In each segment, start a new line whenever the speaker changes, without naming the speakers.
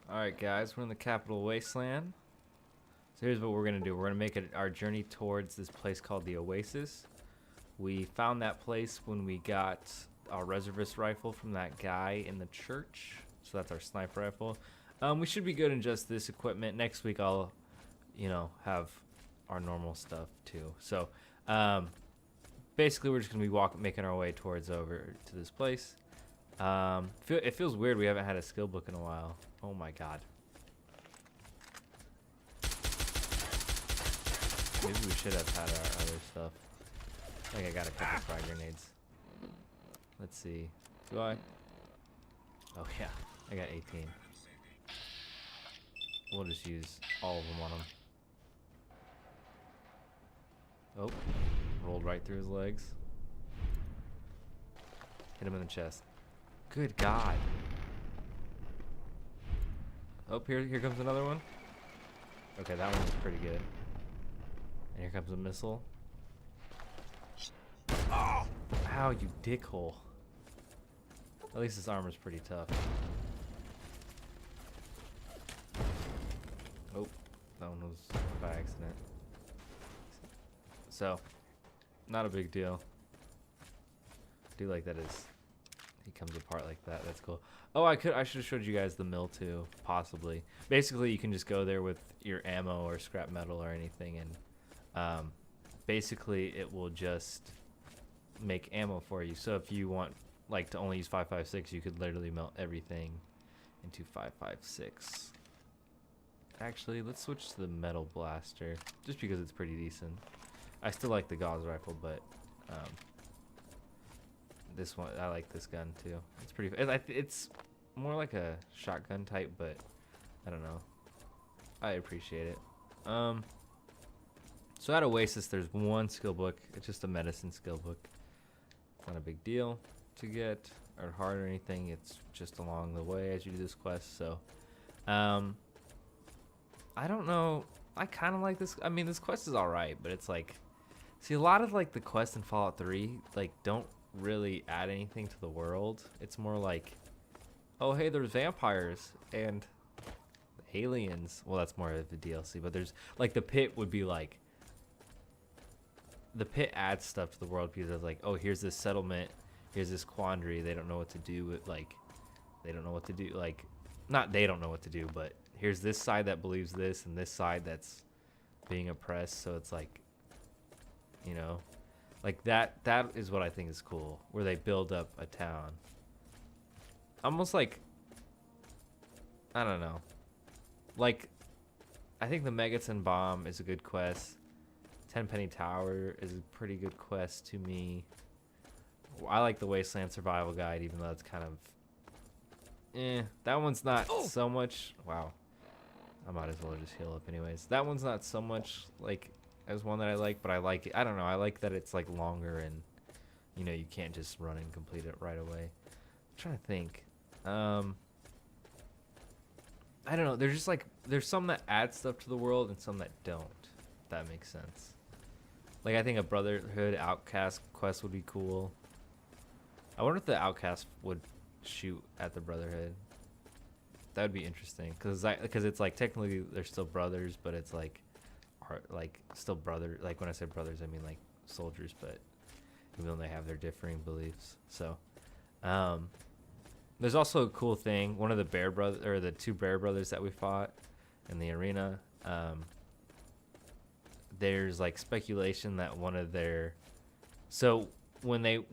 Alright guys, we're in the capital wasteland. So here's what we're going to do. We're going to make our journey towards this place called the Oasis. We found that place when we got our reservist rifle from that guy in the church. So that's our sniper rifle. We should be good in just this equipment. Next week I'll, have our normal stuff too. So basically we're just going to be making our way towards over to this place. It feels weird we haven't had a skill book in a while. Oh my god. Maybe we should have had our other stuff. I think I got a couple frag grenades. Let's see. Do I? Oh yeah, I got 18. We'll just use all of them on him. Oh, rolled right through his legs. Hit him in the chest. Good God. Oh, here comes another one. Okay, that one was pretty good. And here comes a missile. Oh! Ow, you dickhole. At least his armor's pretty tough. Oh, that one was by accident. So, not a big deal. I do like that he comes apart like that. That's cool. Oh, I should have showed you guys the mill too, possibly. Basically, you can just go there with your ammo or scrap metal or anything, and basically it will just make ammo for you. So if you want to only use 5.56, you could literally melt everything into 5.56. Actually, let's switch to the metal blaster just because it's pretty decent. I still like the gauze rifle, but this one, I like this gun too. It's pretty. It's more like a shotgun type, but I don't know. I appreciate it. So at Oasis, there's one skill book. It's just a medicine skill book. It's not a big deal to get or hard or anything. It's just along the way as you do this quest. So, I don't know. I kind of like this. I mean, this quest is all right, but it's like, see, a lot of the quests in Fallout 3 don't really add anything to the world. It's more like, oh hey, there's vampires and aliens. Well, that's more of the DLC, but there's the pit would be the pit adds stuff to the world because it's oh, here's this settlement, here's this quandary, they don't know what to do with they don't know what to do, not they don't know what to do, but here's this side that believes this and this side that's being oppressed. So it's that is what I think is cool, where they build up a town. Almost I don't know. I think the Megaton Bomb is a good quest. Tenpenny Tower is a pretty good quest to me. I like the Wasteland Survival Guide, even though it's kind of that one's not so much. Wow. I might as well just heal up anyways. That one's not so much as one that I like, but I like it. I don't know. I like that it's longer and you can't just run and complete it right away. I'm trying to think. I don't know. There's just there's some that add stuff to the world and some that don't. If that makes sense. I think a Brotherhood Outcast quest would be cool. I wonder if the Outcast would shoot at the Brotherhood. That would be interesting, because it's technically they're still brothers, but it's are still brother. When I say brothers, I mean soldiers, but even though they have their differing beliefs. So there's also a cool thing. One of the the two bear brothers that we fought in the arena, there's speculation that one of their, so when the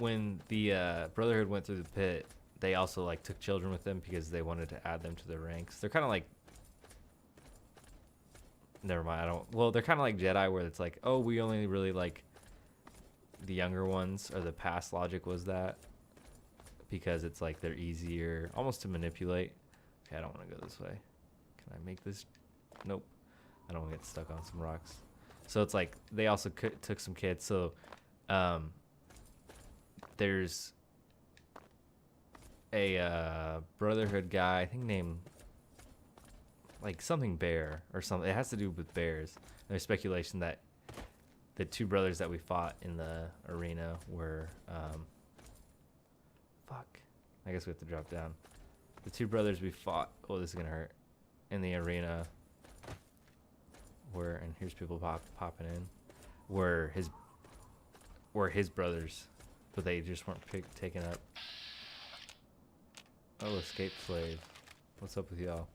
Brotherhood went through the pit, they also took children with them because they wanted to add them to their ranks. They're kind of never mind. They're kind of like Jedi, where it's oh, we only really like the younger ones, or the past logic was that, because it's they're easier almost to manipulate. Okay, I don't want to go this way. Can I make this? Nope. I don't want to get stuck on some rocks. So it's they also took some kids. So there's a Brotherhood guy, I think named something bear or something. It has to do with bears. There's speculation that the two brothers that we fought in the arena were fuck. I guess we have to drop down. The two brothers we fought. Oh, this is gonna hurt. in the arena were, and here's people popping in, were his brothers, but they just weren't taken up. Oh, escaped slave. What's up with y'all?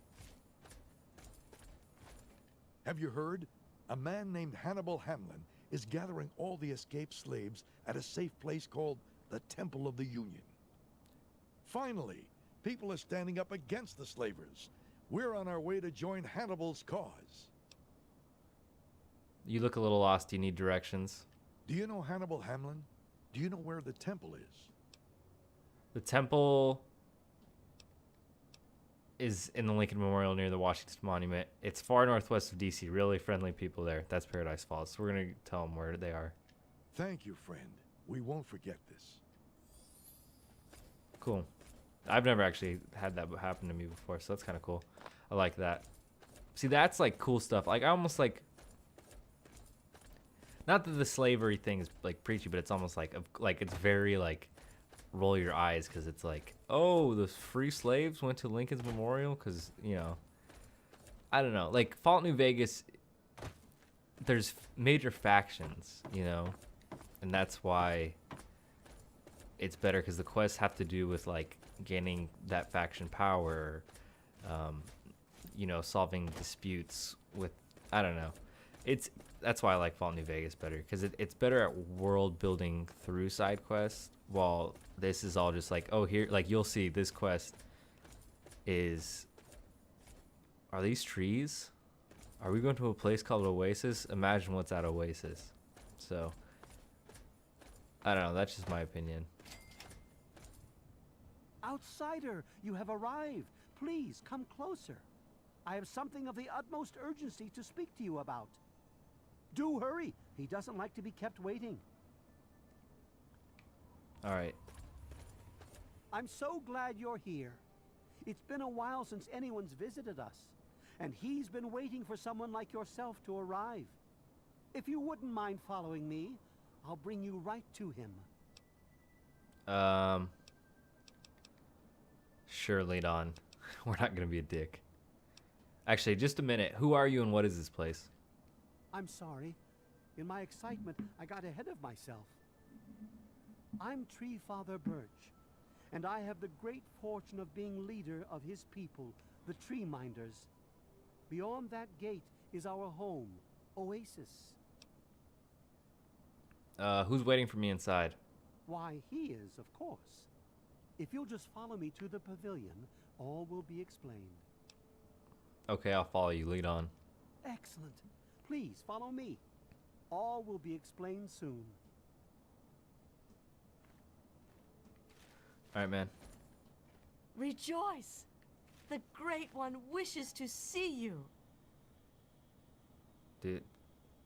Have you heard? A man named Hannibal Hamlin is gathering all the escaped slaves at a safe place called the Temple of the Union. Finally, people are standing up against the slavers. We're on our way to join Hannibal's cause.
You look a little lost. Do you need directions?
Do you know Hannibal Hamlin? Do you know where the temple is?
The temple is in the Lincoln Memorial near the Washington Monument. It's far northwest of DC. Really friendly people there. That's Paradise Falls. So we're going to tell them where they are.
Thank you, friend. We won't forget this.
Cool. I've never actually had that happen to me before, so that's kind of cool. I like that. See, that's like cool stuff. Like, I almost like... Not that the slavery thing is like preachy, but it's almost like it's very like roll your eyes because it's like, oh, the free slaves went to Lincoln's Memorial because, you know, I don't know. Like Fallout New Vegas, there's major factions, you know, and that's why it's better because the quests have to do with like gaining that faction power, you know, solving disputes with, I don't know. That's why I like Fallout New Vegas better, because it's better at world building through side quests, while this is all just like, oh, here, like you'll see this quest is, are these trees? Are we going to a place called Oasis? Imagine what's at Oasis. So, I don't know, that's just my opinion.
Outsider, you have arrived. Please come closer. I have something of the utmost urgency to speak to you about. Do hurry. He doesn't like to be kept waiting.
All right.
I'm so glad you're here. It's been a while since anyone's visited us, and he's been waiting for someone like yourself to arrive. If you wouldn't mind following me, I'll bring you right to him.
Sure, lead on. We're not gonna be a dick. Actually, just a minute. Who are you and what is this place?
I'm sorry. In my excitement, I got ahead of myself. I'm Tree Father Birch, and I have the great fortune of being leader of his people, the Tree Minders. Beyond that gate is our home, Oasis.
Who's waiting for me inside?
Why, he is, of course. If you'll just follow me to the pavilion, all will be explained.
Okay, I'll follow you. Lead on.
Excellent. Please follow me. All will be explained soon.
All right, man.
Rejoice! The Great One wishes to see you.
Do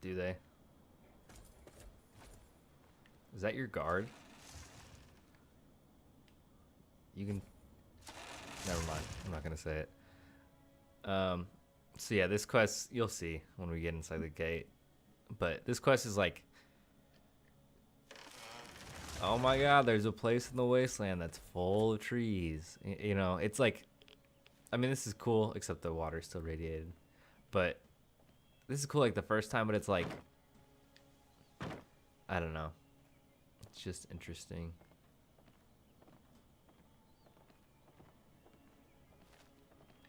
they? Is that your guard? You can... Never mind. I'm not gonna say it. So yeah, this quest, you'll see when we get inside the gate. But this quest is like... Oh my god, there's a place in the wasteland that's full of trees. You know, it's like... I mean, this is cool, except the water's still radiated. But this is cool like the first time, but it's like... I don't know. It's just interesting.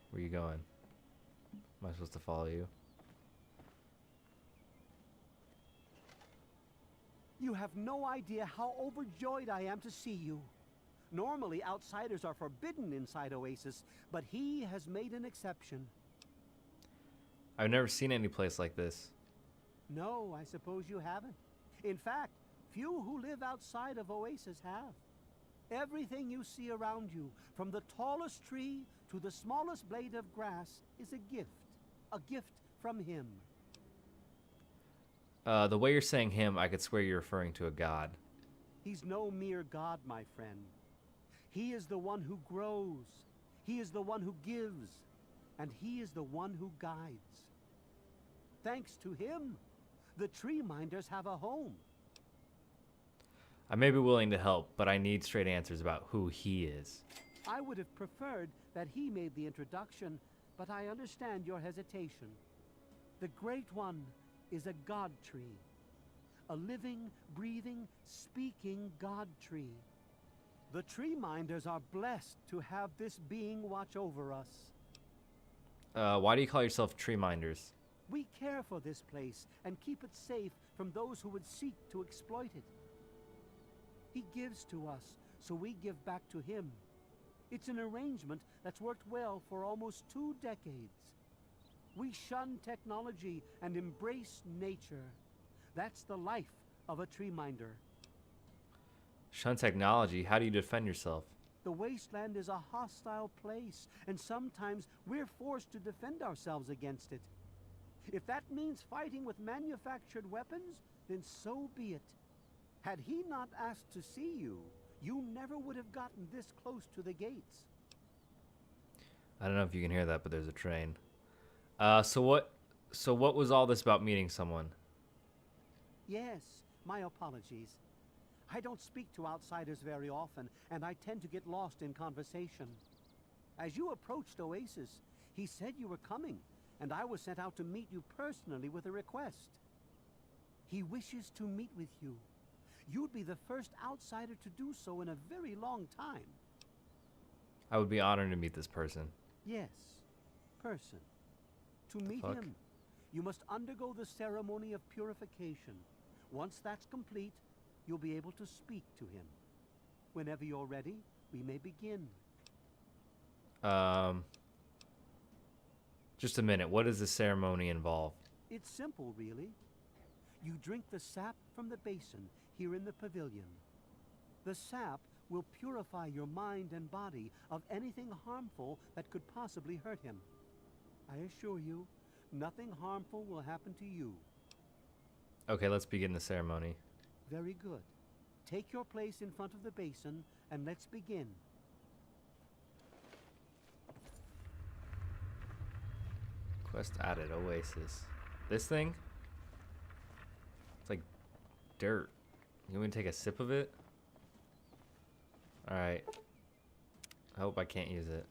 Where you going? Am I supposed to follow you?
You have no idea how overjoyed I am to see you. Normally, outsiders are forbidden inside Oasis, but he has made an exception.
I've never seen any place like this.
No, I suppose you haven't. In fact, few who live outside of Oasis have. Everything you see around you, from the tallest tree to the smallest blade of grass, is a gift from him.
The way you're saying him, I could swear you're referring to a god.
He's no mere god, my friend. He is the one who grows. He is the one who gives. And he is the one who guides. Thanks to him, the Tree Minders have a home.
I may be willing to help, but I need straight answers about who he is.
I would have preferred that he made the introduction, but I understand your hesitation. The Great One is a god tree. A living, breathing, speaking god tree. The tree minders are blessed to have this being watch over us.
Why do you call yourself tree minders?
We care for this place and keep it safe from those who would seek to exploit it. He gives to us, so we give back to him. It's an arrangement that's worked well for almost 2 decades. We shun technology and embrace nature. That's the life of a tree minder.
Shun technology? How do you defend yourself?
The wasteland is a hostile place, and sometimes we're forced to defend ourselves against it. If that means fighting with manufactured weapons, then so be it. Had he not asked to see you, you never would have gotten this close to the gates.
I don't know if you can hear that, but there's a train. So what was all this about meeting someone?
Yes, my apologies. I don't speak to outsiders very often, and I tend to get lost in conversation. As you approached Oasis, he said you were coming, and I was sent out to meet you personally with a request. He wishes to meet with you. You'd be the first outsider to do so in a very long time.
I would be honored to meet this person.
Yes, person. To meet him, you must undergo the ceremony of purification. Once that's complete, you'll be able to speak to him. Whenever you're ready, we may begin.
Just a minute. What does the ceremony involve?
It's simple, really. You drink the sap from the basin here in the pavilion. The sap will purify your mind and body of anything harmful that could possibly hurt him. I assure you, nothing harmful will happen to you.
Okay, let's begin the ceremony.
Very good. Take your place in front of the basin, and let's begin.
Quest added, Oasis. This thing? It's like dirt. You want me to take a sip of it? Alright. I hope I can't use it.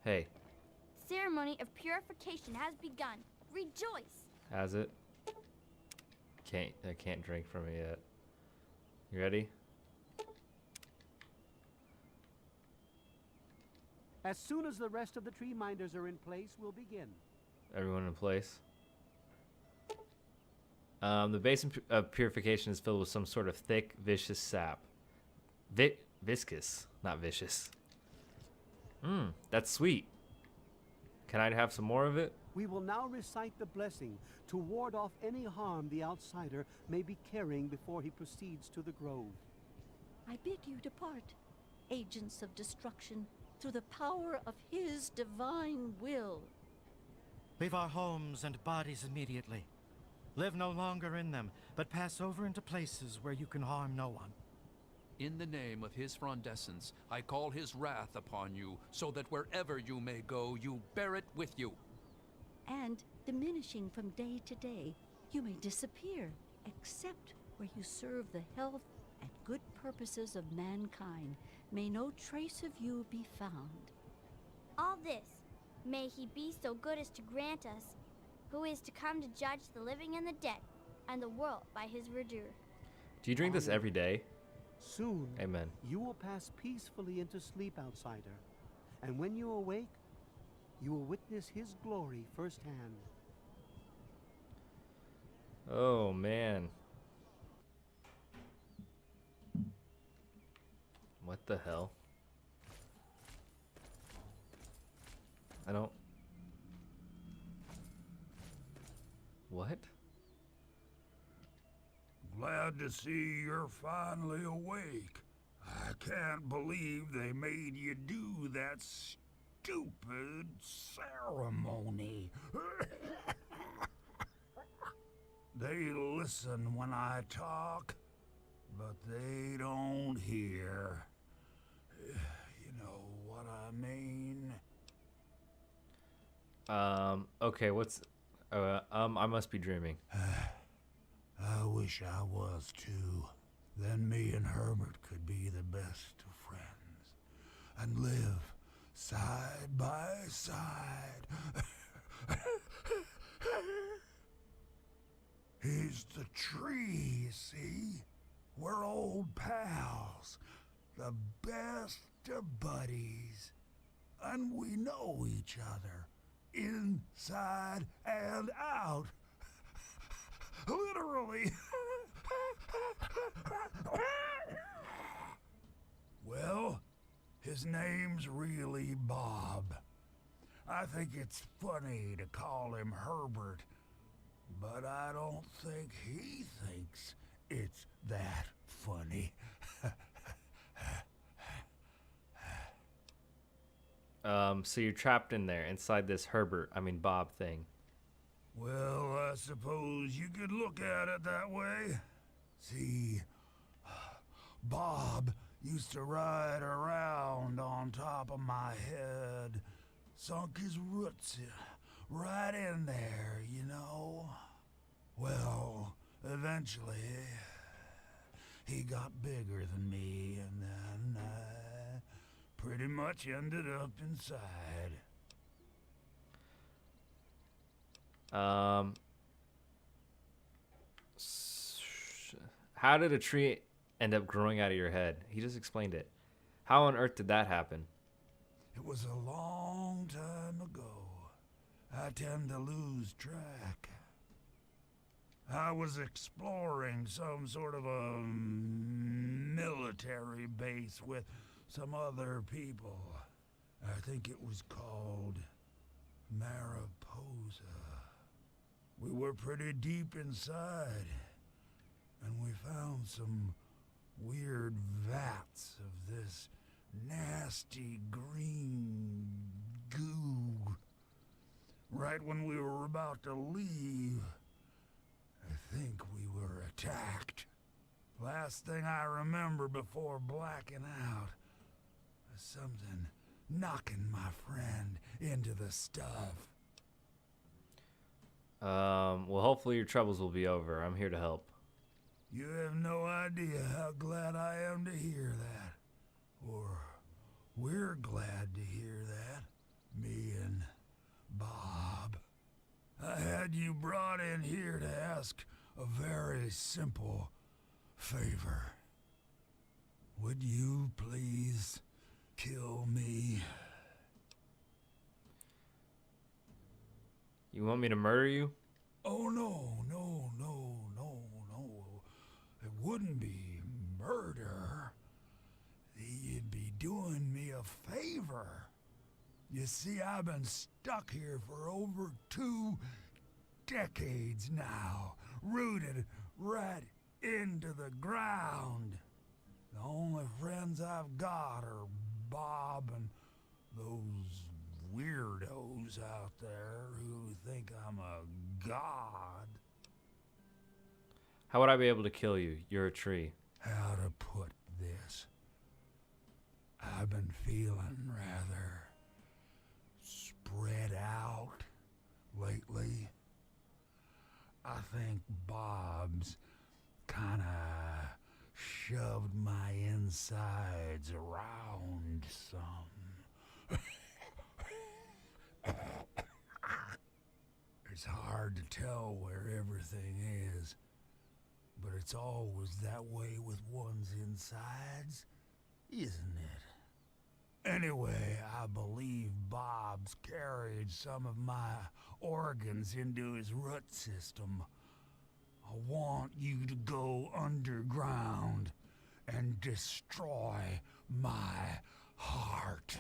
Hey.
Ceremony of purification has begun. Rejoice!
Has it? I can't drink from it yet. You ready?
As soon as the rest of the tree minders are in place, we'll begin.
Everyone in place? The basin of purification is filled with some sort of thick, vicious sap. Viscous, not vicious. That's sweet. Can I have some more of it?
We will now recite the blessing to ward off any harm the outsider may be carrying before he proceeds to the grove.
I bid you depart, agents of destruction, through the power of his divine will.
Leave our homes and bodies immediately. Live no longer in them, but pass over into places where you can harm no one.
In the name of his frondescence, I call his wrath upon you, so that wherever you may go, you bear it with you.
And, diminishing from day to day, you may disappear, except where you serve the health and good purposes of mankind. May no trace of you be found.
All this, may he be so good as to grant us, who is to come to judge the living and the dead, and the world by his verdure.
Do you drink this every day?
Soon,
Amen.
you will pass peacefully into sleep, outsider. And when you awake, you will witness his glory firsthand.
Oh, man. What the hell? I don't... What?
Glad to see you're finally awake. I can't believe they made you do that stupid ceremony. They listen when I talk, but they don't hear. You know what I mean?
Okay, what's... I must be dreaming.
I wish I was too. Then me and Herbert could be the best of friends and live side by side. He's the tree, you see? We're old pals, the best of buddies. And we know each other, inside and out. Literally. Well, his name's really Bob. I think it's funny to call him Herbert, but I don't think he thinks it's that funny.
So you're trapped in there, inside this Bob thing.
Well, I suppose you could look at it that way. See, Bob used to ride around on top of my head, sunk his roots right in there, you know? Well, eventually, he got bigger than me, and then I pretty much ended up inside.
How did a tree end up growing out of your head? He just explained it. How on earth did that happen?
It was a long time ago. I tend to lose track. I was exploring some sort of a military base with some other people. I think it was called Mariposa. We were pretty deep inside, and we found some weird vats of this nasty green goo. Right when we were about to leave, I think we were attacked. Last thing I remember before blacking out was something knocking my friend into the stuff.
Well, hopefully your troubles will be over. I'm here to help.
You have no idea how glad I am to hear that. Or we're glad to hear that. Me and Bob. I had you brought in here to ask a very simple favor. Would you please kill me?
You want me to murder you?
Oh, no. It wouldn't be murder. You'd be doing me a favor. You see, I've been stuck here for over 2 decades now, rooted right into the ground. The only friends I've got are Bob and those weirdos out there who think I'm a god.
How would I be able to kill you? You're a tree.
How to put this? I've been feeling rather spread out lately. I think Bob's kinda shoved my insides around some. It's hard to tell where everything is, but it's always that way with one's insides, isn't it? Anyway, I believe Bob's carried some of my organs into his root system. I want you to go underground and destroy my heart.